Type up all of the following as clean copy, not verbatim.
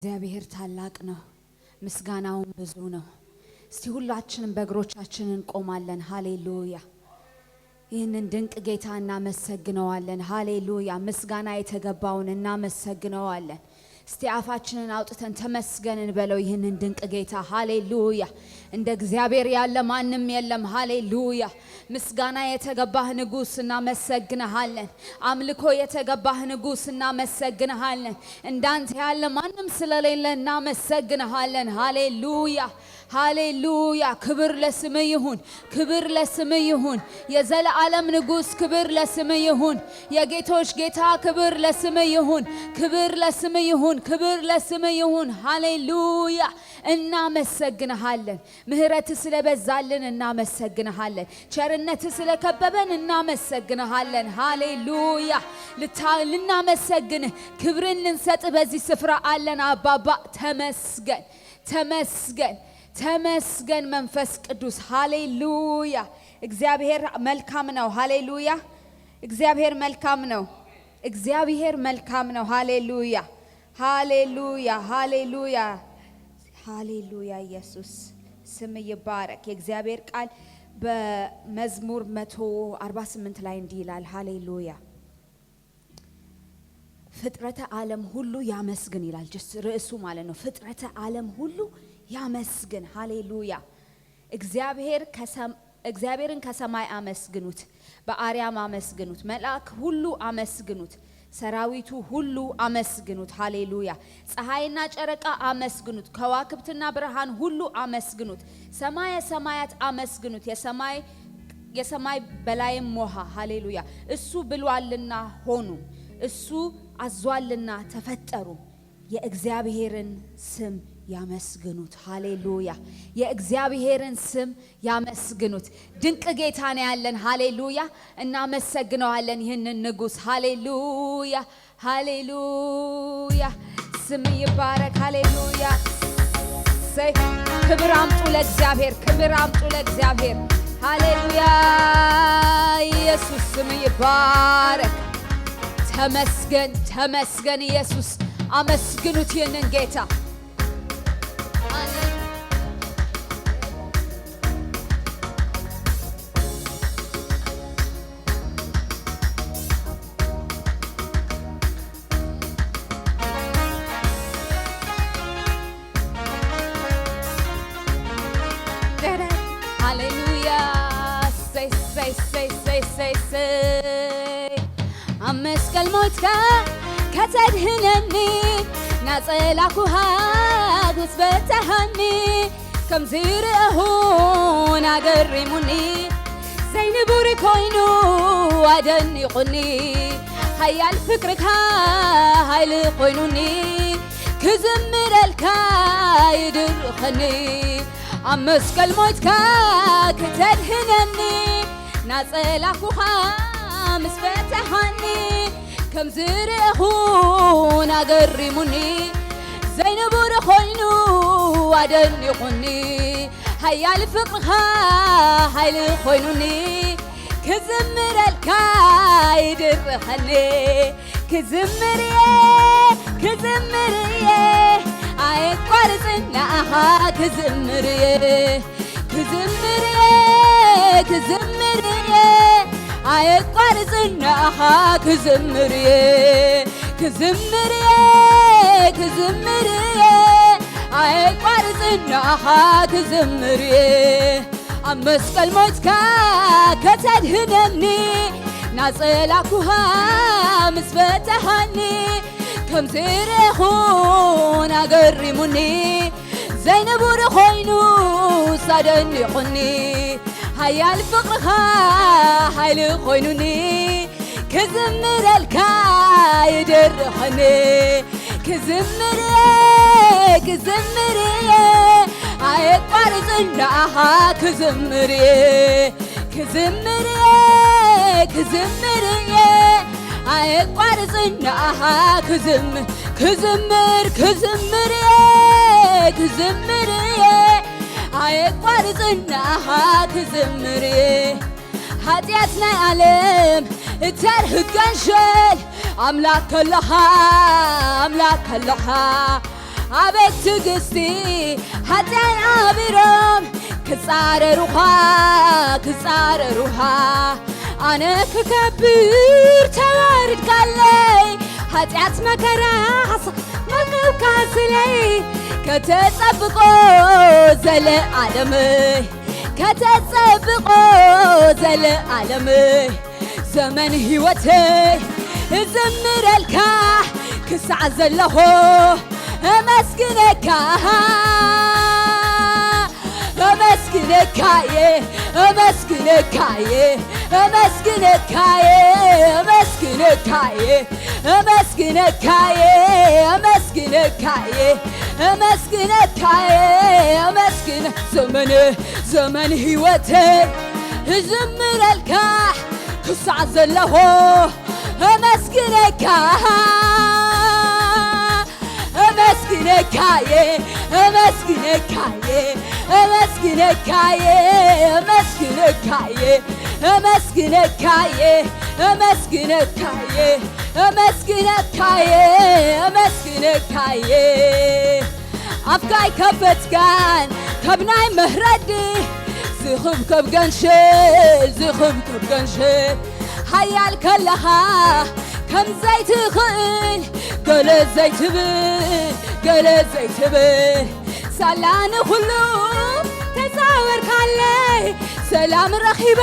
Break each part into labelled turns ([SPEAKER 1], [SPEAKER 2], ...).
[SPEAKER 1] እግዚአብሔር ታላቅ ነው ምስጋናውም ብዙ ነው እስቲ ሁላችንም በእግሮቻችን እንቆማለን ሃሌሉያ ይህንን ድንቅ ጌታ እናመሰግነዋለን ሃሌሉያ ምስጋና የተገባውን እናመሰግነዋለን እስቲ አፋችንን አውጥተን ተመስገንን በለው ይህንን ድንቅ ጌታ ሃሌሉያ እንደ እግዚአብሔር ያለ ማንም የለም ሃሌሉያ ምስጋና የተገባህ ንጉስ እናመሰግንሃለን አምልኮ የተገባህ ንጉስ እናመሰግንሃለን እንዳንተ ያለ ማንም ስለሌለ እናመሰግንሃለን ሃሌሉያ ሃሌሉያ ክብር ለስምህ ይሁን የዘላለም ንጉስ ክብር ለስምህ ይሁን የጌቶች ጌታ ክብር ለስምህ ይሁን ሃሌሉያ እናመሰግንሃለን ምህረት ስለበዛልን እናመሰግንሃለን ቸርነት ስለከበበን እናመሰግንሃለን ሃሌሉያ ልናመሰግን ክብርን ልንሰጥ በዚህ ስፍራ አለን አባባ ተመስገን መንፈስ ቅዱስ ሃሌሉያ እግዚአብሔር መልካም ነው ሃሌሉያ እግዚአብሔር መልካም ነው ሃሌሉያ ኢየሱስ ስም ይባረክ የእግዚአብሔር ቃል በመዝሙር 148 ላይ እንዲህ ይላል ሃሌሉያ ፍጥረተ ዓለም ሁሉ ያመስግን ይላል just ርዕሱ ማለት ነው ፍጥረተ ዓለም ሁሉ ያመስግን ሃሌሉያ እግዚአብሔርን ከሰማይ አመስግኑት በአርያም አመስግኑት መልአክ ሁሉ አመስግኑት ሰራዊቱ ሁሉ አመስግኑት ሃሌሉያ ፀሐይና ጨረቃ አመስግኑት ከዋክብትና ብርሃን ሁሉ አመስግኑት ሰማያት አመስግኑት የሰማይ በላይም ሞሃ ሃሌሉያ እሱ ብሏልና ሆኑ እሱ አዟልና ተፈጠሩ የእግዚአብሔርን ስም ያመስግኑት ሃሌሉያ የእግዚአብሔርን ስም ያመስግኑት ድንቅ ጌታ ነው ያለን ሃሌሉያ እናመሰግነዋለን ይህንን ንጉስ ሃሌሉያ ስም ይባረክ ሃሌሉያ ክብር አምጡ ለእግዚአብሔር ሃሌሉያ ኢየሱስ ስም ይባረክ ተመስገን ኢየሱስ አመስግኑት ይህንን ጌታ አመስቀል ሞትካ ከተድህነኒ ናጸላኩሃ ጉስበተሃኒ ከምዝርአሁን አገሪሙኒ ዘይንቡሪ ኮይኑ አደኒቁኒ ሃያል ፍቅርካ ሃይል ኮይኑኒ ክዝምረልካ ይድርኸኒ አመስቀል ሞትካ ከተድህነኒ ናጸላኩሃ ምስበተሃኒ ከምዝርአሁን አገሪሙኒ ዘይንቡሪ ኮይኑ አደኒቁኒ ሃያል ፍቅርካ ሃይል ኮይኑኒ ክዝምረልካ ይድርኸኒ ክዝምርየ አይቋርጽናኻ ክዝምርየ አይቋርጽናኻ ክዝምርየ አይቋርጽናኻ ክዝምርየ አመስቀል ሞትካ ከተድህነኒ ናጸላኩሃ ምስበተሃኒ ከምዝርአሁን አገሪሙኒ ዘይንቡሪ ኮይኑ ሳደኒቁኒ ሃያል ፍቅርካ ሃይል ኮይኑኒ ክዝምረልካ ይድርኸኒ ክዝምርየ አይቋርጽናኻ ክዝምርየ አይቋርጽናኻ ክዝምርየ አይቋርጽናኻ ክዝምርየ ኃጢአትና ዓለም እተርህገንሸል አምላክ ከለኻ አቤት ትዕግስቲ ኃጢአን ዓቢሮም ክጻረሩኻ ኣነ ክከብር ተዋርድካለይ ኃጢአት መከራ መቅብካስለይ ከተጸብቆ ዘለዓለመይ ዘለዓለመይ ዘመን ሕይወተይ እዝምረልካ ክሳዕ ዘለኹ ኣመስግነካ ዘመን ሕይወተይ እዝምረልካ ክሳዕ ዘለኹ ኣመስግነካ ኣፍካይ ከፈትካን ከብናይ ምህረዲ ዝኽብከብ ገንሽል ሓያል ከለኻ ከም ዘይትኽእል ገለ ዘይትብል ሳላን ኩሉ ተዛወርካለይ ሰላም ረኺባ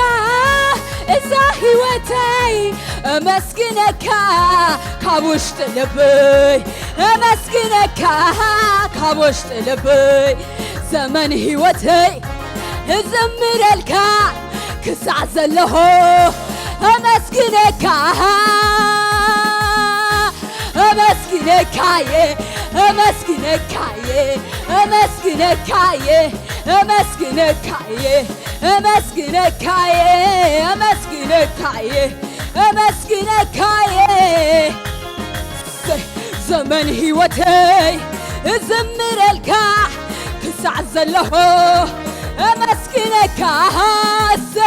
[SPEAKER 1] እዛ ሕይወተይ ኣመስግነካ ካብ ውሽጢ ልበይ ዘመን ሕይወተይ እዝምረልካ ክሳዕ ዘለኹ ኣመስግነካ ዘመን ሕይወተይ እዝምረልካ ክሳዕ ዘለኹ ኣመስግነካ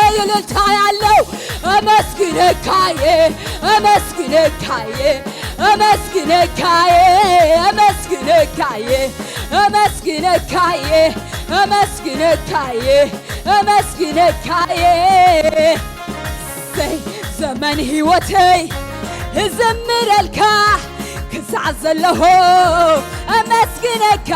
[SPEAKER 1] እልልታ ያለው ኣመስግነካየ ዘመን ሕይወተይ እዝምረልካ ክሳዕ ዘለኹ ኣመስግነካ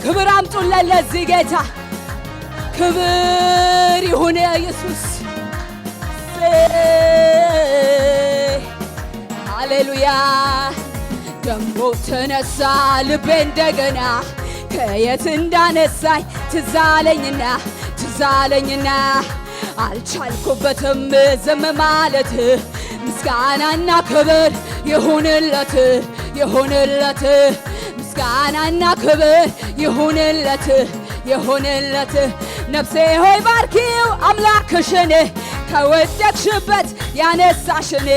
[SPEAKER 1] ክብር አምጡለት ለዚህ ጌታ ክብር ይሁን ኢየሱስ ሃሌሉያ ደሞ ተነሳ ልቤ እንደገና ከየት እንዳነሳኝ ትዛለኝና አልቻልኩበትም ዝም ማለት ምስጋናና ክብር ይሁንለት ምስጋናና ክብር ይሁንለት ነፍሴ ሆይ ባርኪው አምላክሽን ከወደቅሽበት ያነሳሽን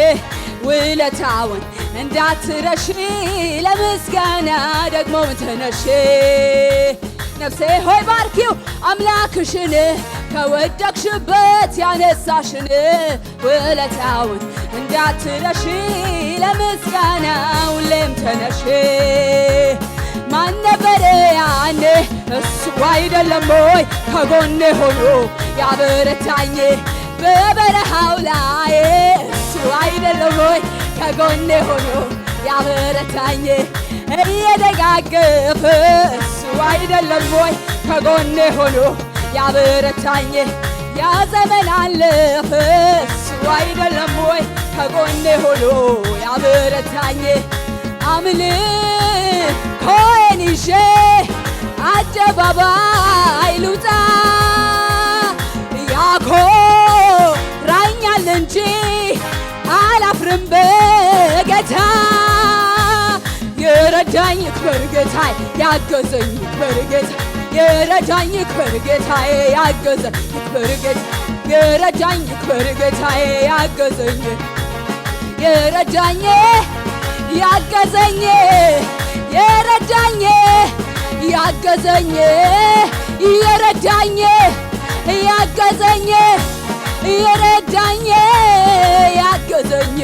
[SPEAKER 1] ውለታውን እንዳትረሺ ለምስጋና ደግሞ ተነሺ ነፍሴ ሆይ ባርኪው አምላክሽን ከወደቅሽበት ያነሳሽን ውለታውን እንዳትረሺ ለምስጋና ሁሌም ተነሺ ማን ነበረ ያኔ እሱ አይደለም ወይ ከጎኔ ሆኖ ያበረታኝ በበረሃው ላይ እሱ አይደለም ወይ ከጎኔ ሆኖ ያበረታኝ እየደጋገፈ እሱ አይደለም ወይ ከጎኔ ሆኖ ያበረታኝ ያ ዘመን አለፈ እሱ አይደለም ወይ ከጎኔ ሆኖ ያበረታኝ አምልኮዬን ይዤ አደባባይ ልውጣ ያኮራኛል እንጂ አላፍርም በጌታ የረዳኝ ክብር ጌታዬ ያገዘኝ ክብር ጌታዬ የረዳኝ ክብር ጌታዬ ያገዘኝ ክብር ጌታዬ የረዳኝ ክብር ጌታዬ ያገዘኝ የረዳኝ ያገዘኝ የረዳኝ ያገዘኝ የረዳኝ ያገዘኝ የረዳኝ ያገዘኝ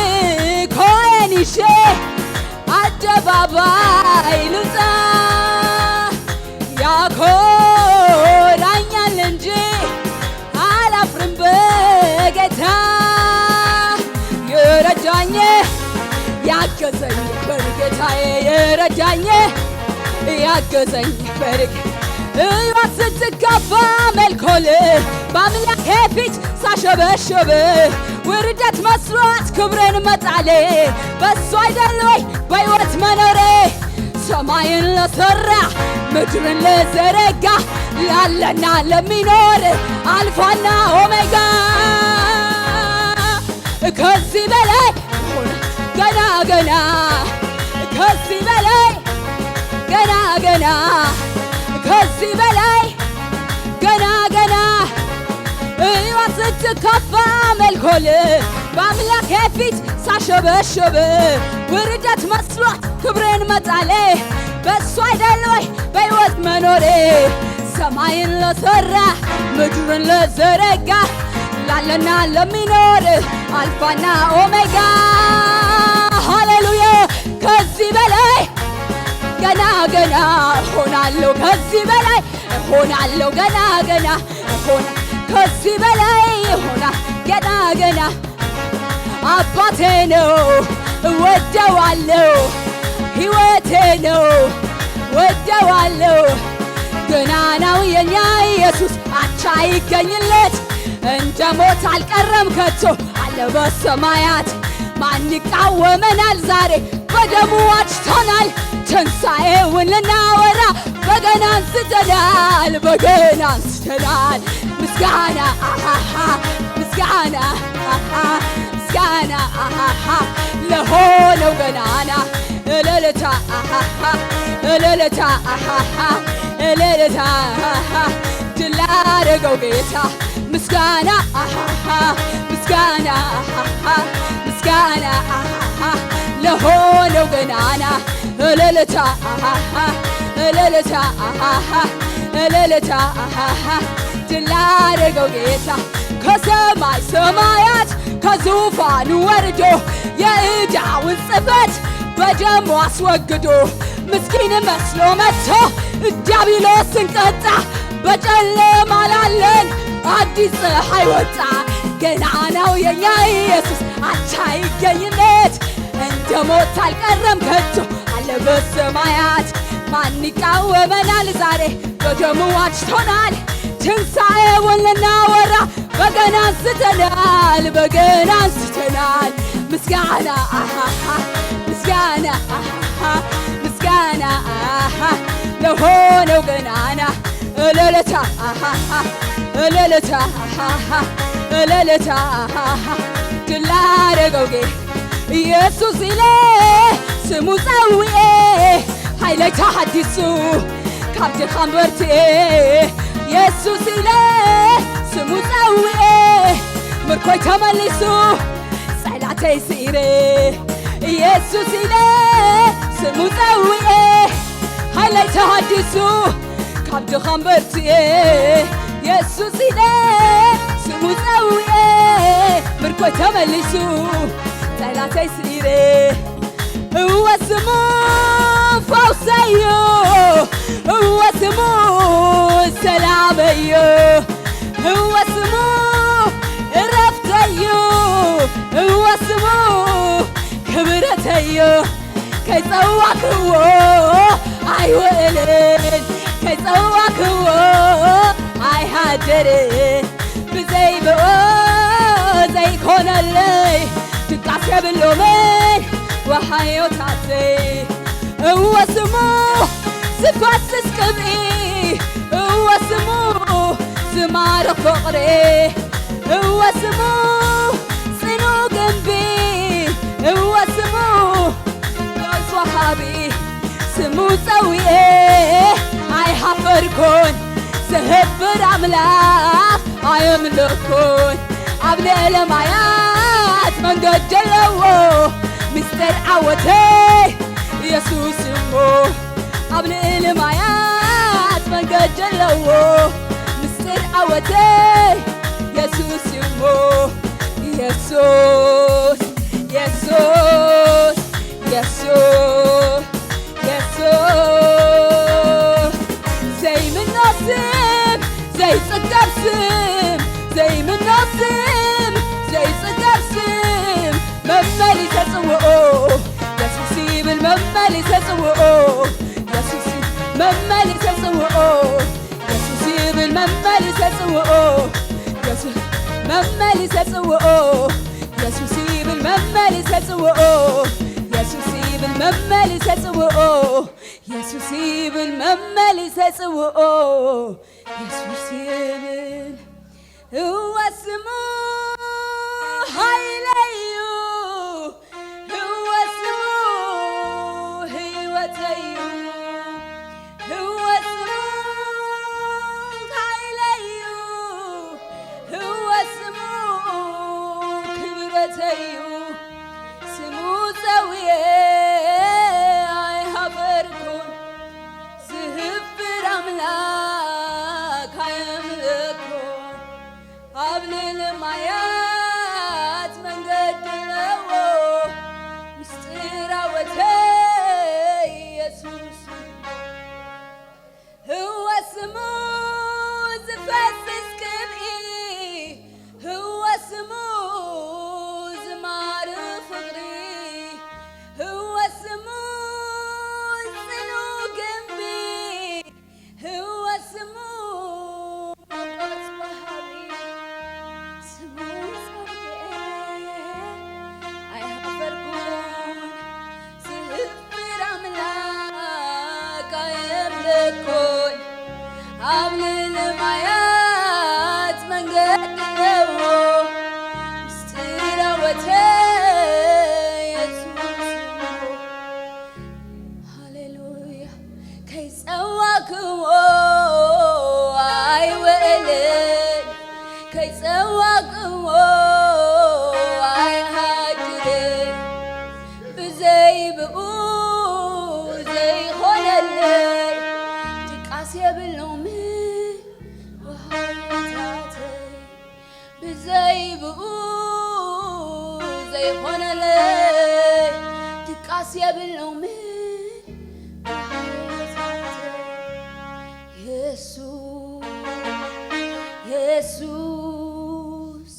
[SPEAKER 1] አምልኮዬን ይዤ አደባባይ ልውጣ ያኮራኛል እንጂ አላፍርም በጌታ የረዳኝ ያገዘኝ በጌታዬ የረዳኝ ያገዘኝ ሕይወት ስትገፋ መልኮል በአምላኬ ፊት ሳሸበሸብ ውርደት መስሏት ክብርን መጣሌ በሱ አይደል ወይ በሕይወት መኖሬ ሰማይን ለሠራ ምድርን ለዘረጋ ላለና ለሚኖር አልፋና ኦሜጋ ከዚህ በላይ ገና ገና ከዚህ በላይ ገና ገና ከዚህ በላይ ገና ገና ሕይወት ስትከፋ መልኮል በአምላኬ ፊት ሳሸበሸብ ውርደት መስሏት ክብርን መጣሌ በሱ አይደል ወይ በሕይወት መኖሬ ሰማይን ለሠራ ምድርን ለዘረጋ ላለና ለሚኖር አልፋና ኦሜጋ ሃሌሉያ ከዚህ በላይ ገና ገና ሆናለሁ ከዚህ በላይ ሆናለሁ ገና ገና ሆና ከዚህ በላይ ሆና ገና ገና አባቴ ነው እወደዋለሁ ሕይወቴ ነው እወደዋለሁ ገና ነው የኛ ኢየሱስ አቻ ይገኝለት እንደ ሞት አልቀረም ከቶ አለ በሰማያት ማን ይቃወመናል ዛሬ በደሙ ዋጅቶናል ትንሣኤውን ልናወራ በገና አንስተናል በገና አንስተናል ምስጋና ምስጋና ምስጋና ለሆነው ገናና እልልታ እልልታ እልልታ ድል ላደረገው ጌታ ምስጋና ምስጋና ምስጋና ለሆነው ገናና እልልታ እልልታ እልልታ ድል ላደረገው ጌታ ከሰማይ ሰማያት ከዙፋኑ ወርዶ የዕዳውን ጽሕፈት በደሙ አስወግዶ ምስኪን መስሎ መጥቶ ዲያብሎስን ቀጣ በጨለማ ላለን አዲስ ፀሐይ ወጣ ገና ነው የኛ ኢየሱስ አቻ ይገኝለት እንደ ሞት አልቀረም ከቶ አለ በሰማያት ማን ይቃወመናል ዛሬ በደሙ ዋጅቶናል ትንሣኤውን ልናወራ በገና አንስተናል በገና አንስተናል ምስጋና ምስጋና ምስጋና ለሆነው ገናና እልልታ እልልታ እልልታ ድል ላደረገው ጌታ ኢየሱስ ይለ ስሙ ጸውኤ ኃይለ ተሐዲሱ ካብ ድኻም በርትኤ ኢየሱስ ይለ ስሙ ጸውኤ ምርኮይ ተመሊሱ ጸላተይ ስኢሬ ኢየሱስ ይለ ስሙ ጸውኤ ኃይለ ተሐዲሱ ካብ ድኻም በርትኤ ኢየሱስ ይለ ስሙ ጸውኤ ምርኮይ ተመሊሱ ጸላተይ ስኢሬ هو اسمه فوسيو هو اسمه سلاميو هو اسمه رفتيو هو اسمه كبرتيو كيصواك هو አይወልን ከጸዋክ هو አይሃደርን ብዘይ በኦ ዘይኮነለይ ትቃስ ብሎመን وحياتي هو اسمه سفاسس قبئي هو اسمه زمار فقري هو اسمه صنو قنبي هو اسمه راس وحابي سمو سويه اي حفركن سهبر عملاق اي ملكن عبد الامايا መንገድ ጀለው ምስጢር ዓወቴ ኢየሱስ እሞ ኣብ ልዕሊ ማያት መንገድ ጀለው ምስጢር ዓወቴ ኢየሱስ እሞ ኢየሱስ ኢየሱስ ኢየሱስ ኢየሱስ ዘይምኖስም ዘይጽገብስም ዘይምኖስም ዘይጽገብስም መመሊሰ ጽውኦ ኢየሱስ ይብል መመሊሰ ጽውኦ ኢየሱስ መመሊሰ ጽውኦ ኢየሱስ ይብል መመሊሰ ጽውኦ ኢየሱስ መመሊሰ ጽውኦ ኢየሱስ ይብል መመሊሰ ጽውኦ ኢየሱስ ይብል መመሊሰ ጽውኦ ኢየሱስ ይብል መመሊሰ ጽውኦ ኢየሱስ ይብል እወስሙ ሃይለዩ እወስሙ ሕይወተዩ እወስሙ ሃይለዩ እወስሙ ክብረተዩ ስሙ ዘውየ ኣይሃፈርኩን ዝህብር ኣምላክ ኣየምልኩን ኣብ ልዕሊ ማያት መንገድ ለዎ ምስጢር ዓወተይ ኢየሱስ ህወ ስሙ ዝፈስስ ክብኢ ህወ ስሙ ዝማር ፍቅሪ ህወ ስሙ ጽኑ ግንቢ ህወ ስሙ መቆጽ ባህሪ ስሙ ጽድቅ ኣይሃፈርኩን ዝህብር ኣምላክ ኣየምልኩን ኣብ ልዕሊ ማያት መንገድ ለዎ ምስጢር ዓወተይ ኢየሱስ እሞ ሃሌሉያ ከይጸዋክዎ ኣይውዕልን ከይጸዋክዎ ኣይሃድርን ብዘይብኡ ዘይኾነለይ ድቃስ የብሎም ወሃይታተይ ብዘይብኡ ዘይኾነለይ ድቃስ የብሎም ኢየሱስ ኢየሱስ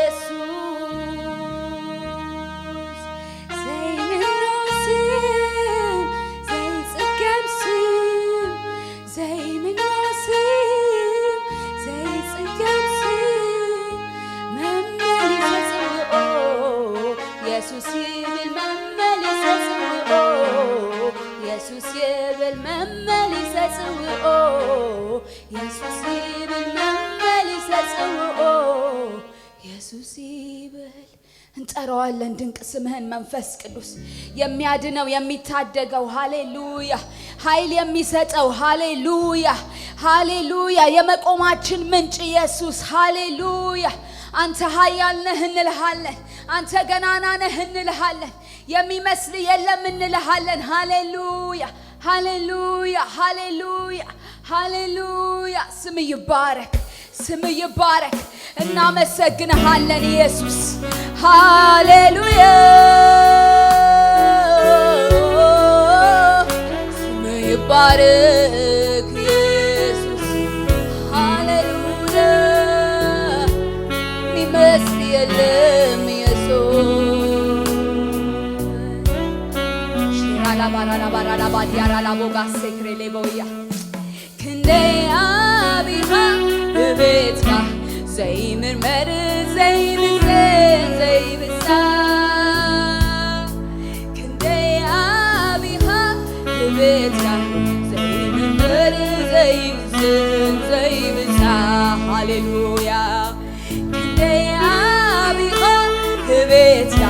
[SPEAKER 1] ኢየሱስ ዘይምኖስም ዘይጽገብስም ዘይምኖስም ዘይጽገብስም መመሊሰ ጽውኦ ኢየሱስ ይብል መመሊሰ ጽውኦ ኢየሱስ ይብል መመሊሰ ጽውኦ ኢየሱስ ይብል መመሊሰ ጽውኦ ኢየሱስ ይብል እንጠራዋለን ድንቅ ስምህን መንፈስ ቅዱስ የሚያድነው የሚታደገው ሃሌሉያ ኃይል የሚሰጠው ሃሌሉያ ሃሌሉያ የመቆማችን ምንጭ ኢየሱስ ሃሌሉያ አንተ ኃያል ነህ እንልሃለን አንተ ገናና ነህ እንልሃለን የሚመስል የለም እንልሃለን ሃሌሉያ ሃሌሉያ ሃሌሉያ ሃሌሉያ ስም ይባረክ ስም ይባረክ እናመሰግንሃለን ኢየሱስ ሃሌሉያ ስም ይባረክ ኢየሱስ ሃሌሉያ የሚመስል የለም ኢየሱስ ሽራላ ባራላ ባራላ ባዲያራ ላቦጋ ሴክሬሌቦያ ክንደያ ቢሃ በቤትካ ዘይምርመር ዘይምዘን ዘይብሳ ክንደያ ቢሃ በቤትካ ዘይምርመር ዘይምዘን ዘይብሳ ሃሌሉያ ክንደያ ቢሃ በቤትካ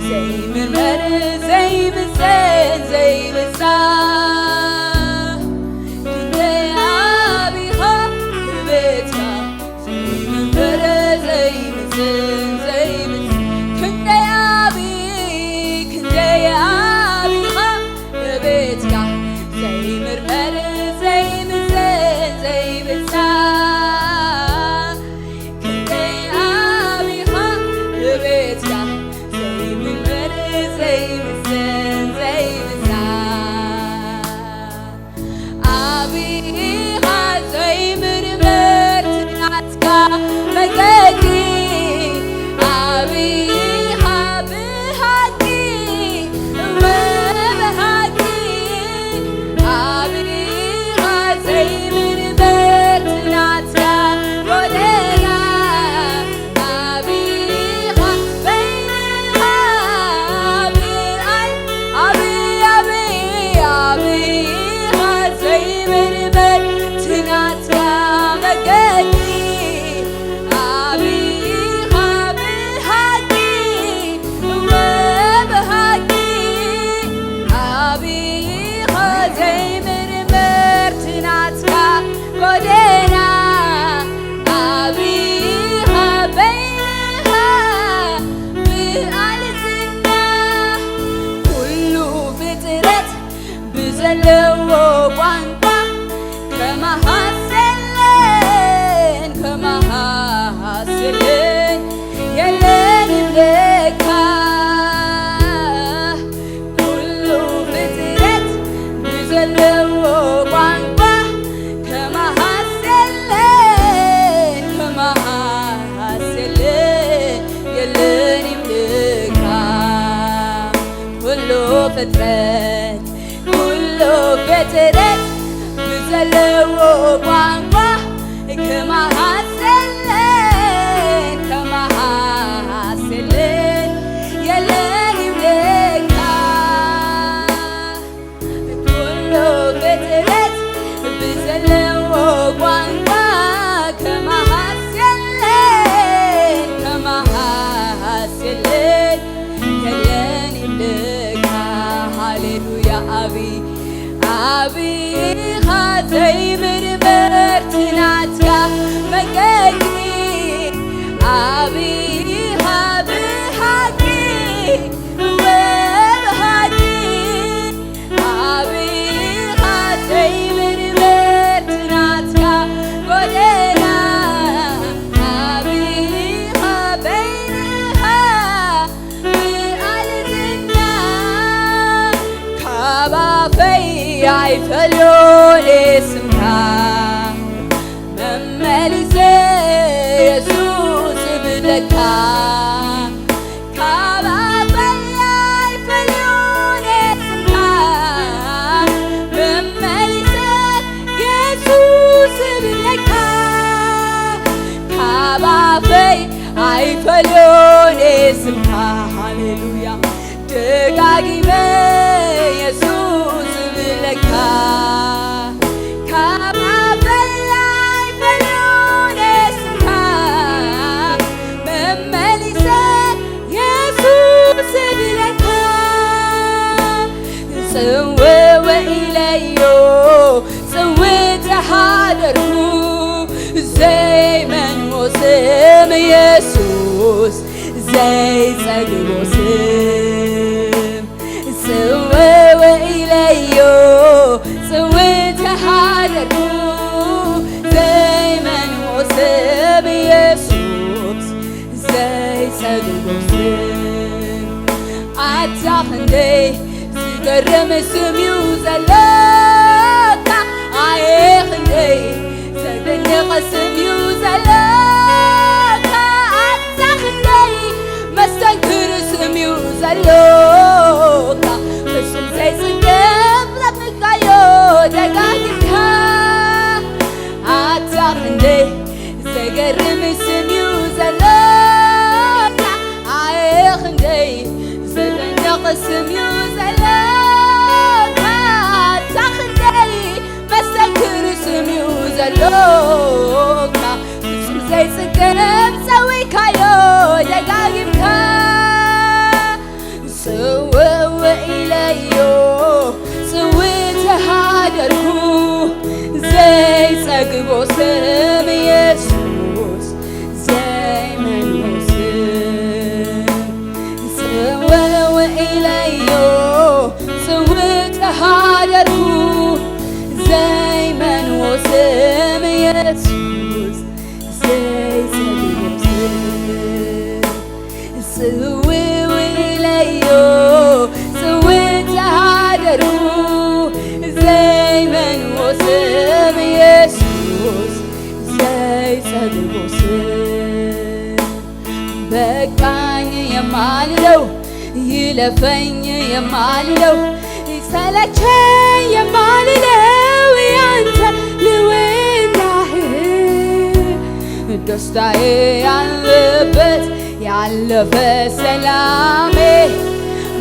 [SPEAKER 1] ዘይምርመር ዘይምዘን ዘይብሳ ክንደያ ቢሃ በቤትካ ዘይምርመር ፍጥረት ሁሉ ፍጥረት ብዘለዎ ቋንቋ ከመሃሰልን የለንም ለካ ሁሉ ፍጥረት ብዘለዎ ቋንቋ ከመሃሰልን የለንም ለካ ሃሌሉያ አቢኻ ዘይምርምር ትናትካ መገጊ አቢኻ ብሓቂ ወብሓቂ አቢኻ ዘይምርምር ትናትካ ጎደና አቢኻ በይንኻ ብኣልትና ካባፈይ አይፈልዮን ስምካ መመሊሴ ኢየሱስ ብለካ ካባፈይ አይፈልዮን ስምካ መመሊሴ ኢየሱስ ብለካ ካባፈይ አይፈልዮን ስምካ ሃሌሉያ ደጋጊመ ኢየሱስ ብለካ ካባፈይ አይፈልዮን ስምካ መመሊሴ ኢየሱስ ብለካ ጽውዕ ኢለዮ ጽውዕ ተሓደርኩ ዘይመንሞስም ኢየሱስ ዘይጸግቦ ስም ጽውዕ ኢለዮ ጽውዕ ተሓደርኩ ዘይመንሞስም ኢየሱስ ዘይጸግቦ ስም ኣታኽ ክንደይ ዝገርም ስም እዩ ዘለካ ኣየ ክንደይ ዘደንቕ ስም እዩ ዘለካ ኣታኽ ክንደይ መስተንክር ስም እዩ ዘለካ ፍጹም ዘይጽገብ ዘፍካዮ ደጋጊምካ ኣታኽ ክንደይ ዘገርም ስም እዩ ዘለካ ኣየ ክንደይ ዘደንቕ ስም እዩ ዘለካ ኣታኽ ክንደይ መስተንክር ስም እዩ ዘለካ ፍጹም ዘይጽገብ ፀዊካዮ ደጋጊምካ ጽውዕ ኢለዮ ጽውዕ ተሓደርኩ ዘይጸግቦ ስም ኢየሱስ ዘይመንሞ ስም ጽውዕ ኢለዮ ጽውዕ ተሓደርኩ ዘይመንሞ ስም ኢየሱስ ዘይጸግቦ ስም ጽውዕ ኢለዮ ጽውዕ ተሓደርኩ ዘይመንሞ ስም ኢየሱስ ዘይጸግቦ ስም በቃኝ የማልለው ይለፈኝ የማልለው ይሰለቸኝ የማልለው ያንተ ልውናህ ደስታዬ ያለበት ያለፈ ሰላሜ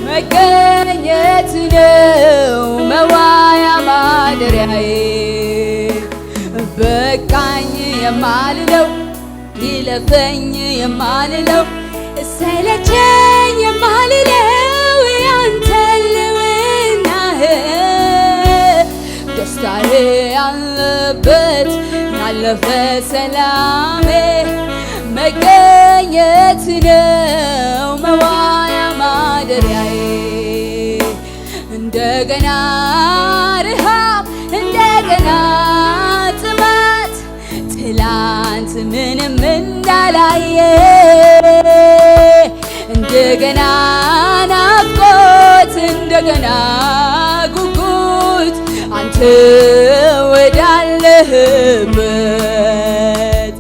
[SPEAKER 1] መገኘት ነው መዋያ ማደሪያዬ በቃኝ የማልለው ይለፈኝ የማልለው ሰለቸኝ የማልለው ያንተ ልውናህ ደስታዬ ያለበት ያለፈ ሰላሜ መገኘት ነው መዋያ ማደሪያዬ እንደገና ረሃብ እንደገና ጥማት ትላንት ምንም እንዳላየ እንደገና ናፍቆት እንደገና ጉጉት አንተ ወዳለህበት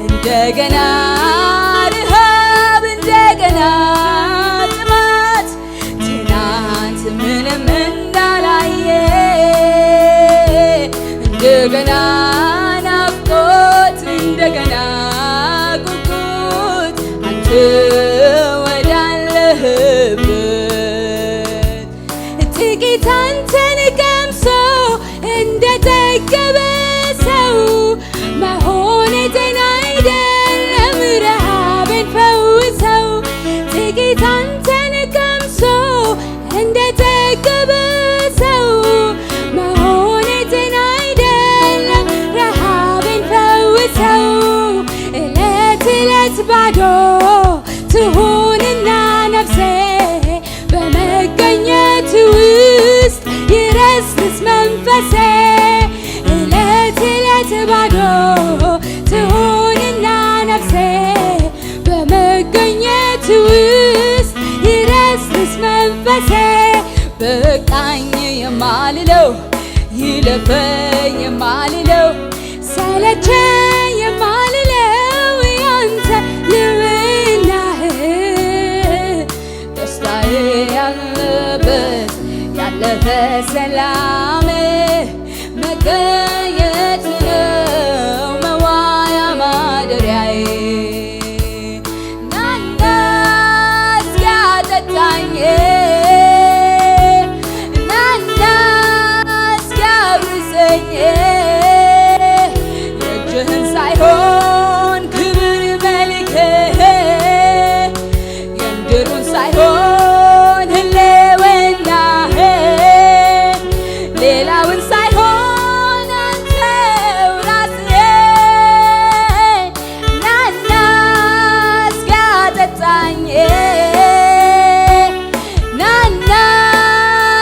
[SPEAKER 1] እንደገና ረሃብ እንደገና ጥማት ትናንት ምንም ወዳለህበት ጥቂት አንተን ቀምሶ እንደጠገበ ሰው መሆኔ ጤና አይደለም ረሃቤን ፈውሰው ጥቂት አንተን ቀምሶ እንደጠገበ ሰው መሆኔ ጤና አይደለም ረሃቤን ፈውሰው እለት እለት ባዶ ትሁንና ነፍሴ በመገኘት ውስጥ ይረስርስ መንፈሴ እለት እለት ባዶ ትሁንና ነፍሴ በመገኘት ውስጥ ይረስርስ መንፈሴ በቃኝ የማልለው ይለፈኝ የማልለው ሰለቸኝ የማልለው ያንተ ልብናህ ደስታዬ ያለበት ያለፈ ሰላም መገኘት ነው መዋያ ማደሪያዬ ናና እስኪያጠጣኝ ናና እስኪያብሰኝ የእጅህን ሳይሆን ክብር መልክህ የምድሩን ሳይሆን ህልውናህ ሌላውን ሳይሆን አንተው ራስህ ናና እስኪያጠጣኝ ናና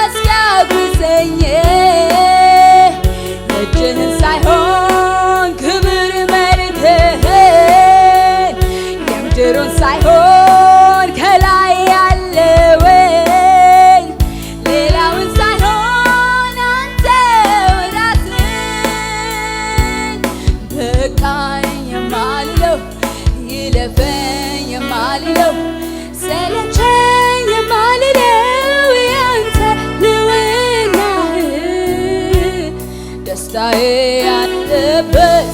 [SPEAKER 1] እስኪያጉርሰኝ የእጅህን ሳይሆን ክብር መልክህን የምድሩን ሳይሆን ከላይ ያለውን ሌላውን ሳይሆን አንተው ራስህን በቃኝ የማልለው ይለፈኝ የማልለው ሰለቸኝ የማልለው ያንተ ልውናህ ደስታዬ ያለበት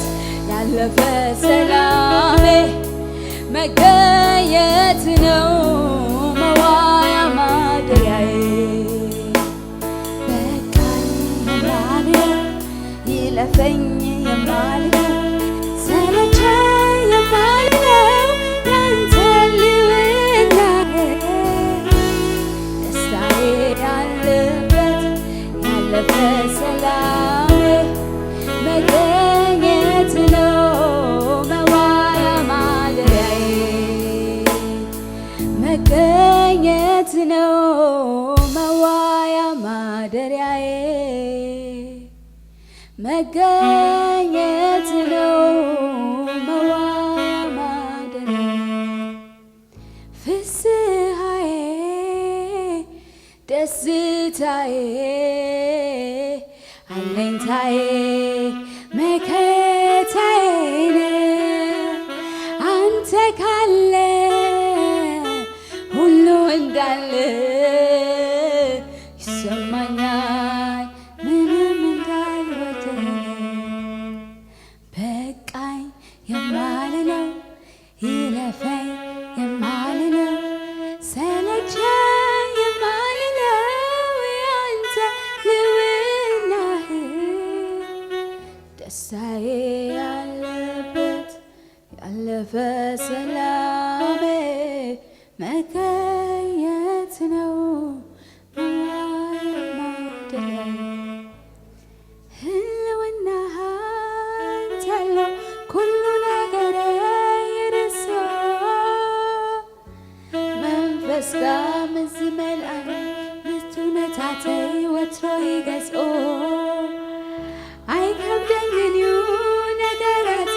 [SPEAKER 1] ያለፈ ሰላሜ መገኘት ነው መዋያ ማደሪያዬ በቃኝ የማልለው ይለፈኝ የማልለው ሰለቸኝ የማልለው ያንተ ልውናህ ደስታዬ ያለበት ያለፈ ሰላሜ መገኘት ነው መዋያ ማደሪያዬ መገኘት ነው መዋያ ማደሪያዬ መገኘት ነው መዋያ ማደሪያዬ ፍስሐዬ ደስታዬ አለኝታዬ መከታዬ አንተ ካለ ሁሉ እንዳለ ይሰማኛል ምንም እንዳልወደደ በቃኝ የማልለው ይለፈኝ የማልለው ሰለቸኝ የማልለው ያንተ ልውናህ ደስታዬ ያለበት ያለፈ ሰላሜ መገኘት ነው መዋያ ማደሪያዬ ህልውናህ አንተ ያለው ሁሉ ነገር ይረሳል መንፈስ ጋር ዝመልአል ምቱነታተይ ወትሮ ይገዝኦ አይከብደኝን ዩ ነገራተ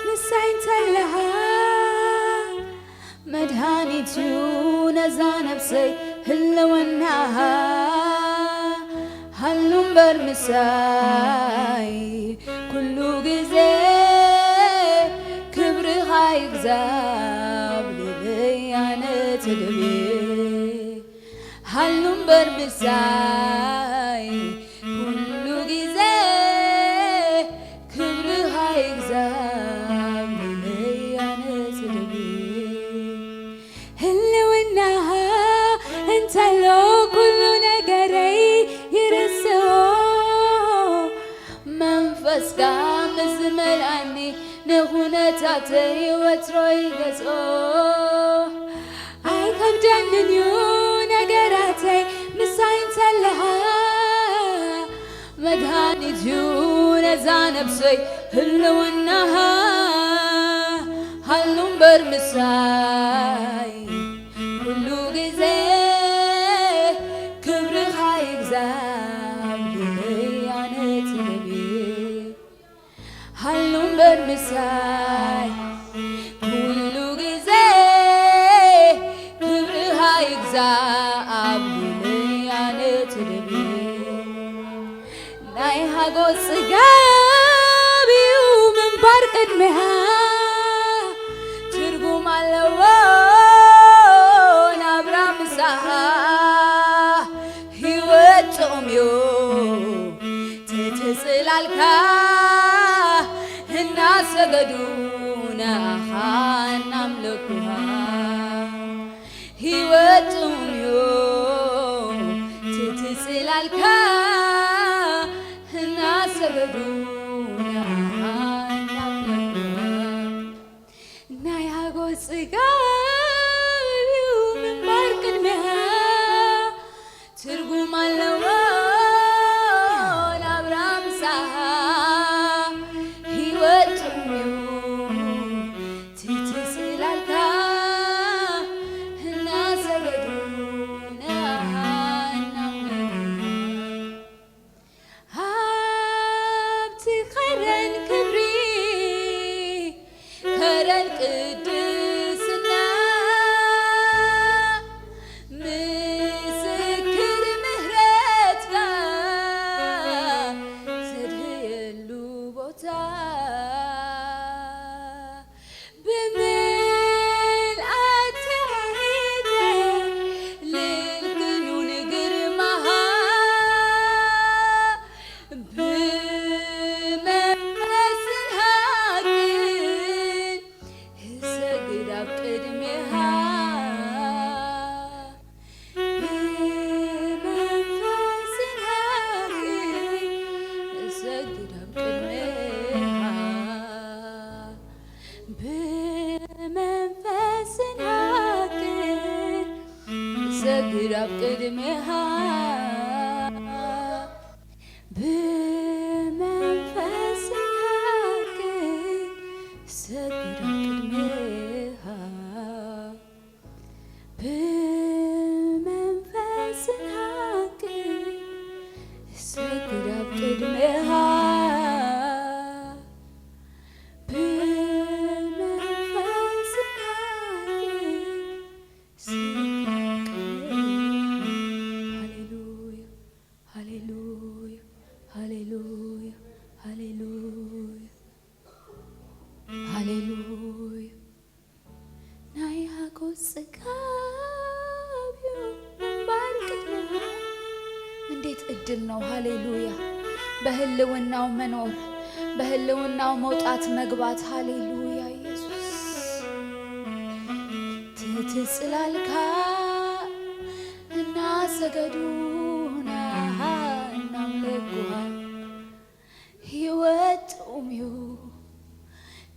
[SPEAKER 1] ንሳይን ተለሃ መድኃኒቱ ነዛ ነፍሰይ ህልውናሃ ሃሉም በርምሳይ ኩሉ ጊዜ ክብርሃ ይግዛብ ልብያነ ትድቤ ሃሉም በርምሳይ ኩሉ ጊዜ ክብርሃ ይግዛብ ልብያነ ትድቤ نخونتاتي وتروي قصو أي كبدننيو نقراتي مساين تلها مدهانتيو نزانبسي هلو النها هلو برمساي كلو غزي كبر خايق زابلي عنت نبي هلو برمساي كلو غزي كبر خايق زابلي عنت نبي ناي هاغو سغابيو من بارك ادمها ترغم علوون ابرام سها هيوتوميو تتسلالكا الناس سجدونا نملكها هيوتوميو تتسلالكا الناس سجدونا نايا غوصقابيو من بارك المها ترغم اللوان أبرام سها هيوتوميو تتسلالكا الناس سجدونا هابتي خيرن كبري خيرن قدسنا مسكر مهرتك سرهيلو بوتا بملأت عيدة للقنون قرمها بمنفس الهاكن سجد بقدمها بمنفس الهاكن سجد بقدمها بمنفس الهاكن سجد بقدمها بمنفس الهاكن سجد بقدمها بمنفس الهاكن سجد بقدمها بمنفس الهاكن سجد هللويا هللويا هللويا هللويا نايا غوصقابيو من بارك المها እንዴት እድል ነው ሃሌሉያ በህልውናው መኖር በህልውናው መውጣት መግባት ሃሌሉያ ኢየሱስ ትትስላልካ እና ሰገዱና እናምልኩሃ ህይወቱምዩ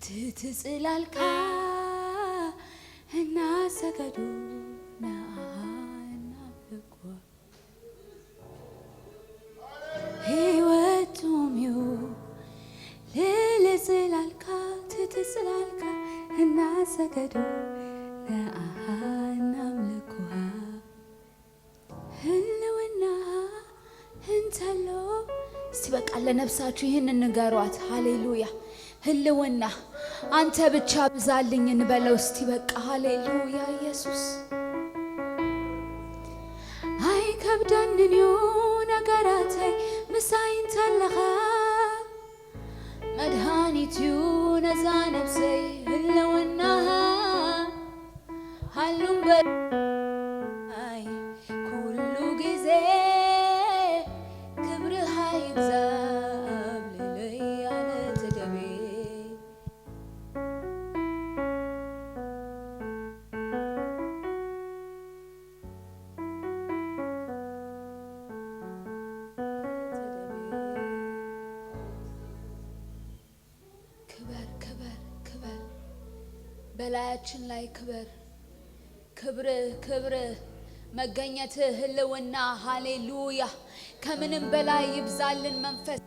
[SPEAKER 1] ትትስላልካ እና ሰገዱና እናምልኩሃ ህይወቱምዩ ልልስላልካ ትትስላልካ እና ሰገዱና እናምልኩሃ ህልውና እንተሎ እስቲ በቃ ለነፍሳችሁ ይህንን ንገሯት ሃሌሉያ ህልውና አንተ ብቻ ብዛልኝ እንበለው እስቲ በቃ ሃሌሉያ ኢየሱስ አይ ከብደንኒው ነገራተይ ምሳይን ተለኻ መድኃኒትዩ ነዛ ነፍሰይ ህልውና ሃሉም በይ ኩሉ ጊዜ ክብርሃ ይግዛብ ልለያነ ተደቤ ክበር ክበር በላያችን ላይ ክብር ክብር መገኘትህ ህልውና ሃሌሉያ ከምንም በላይ ይብዛልን መንፈስ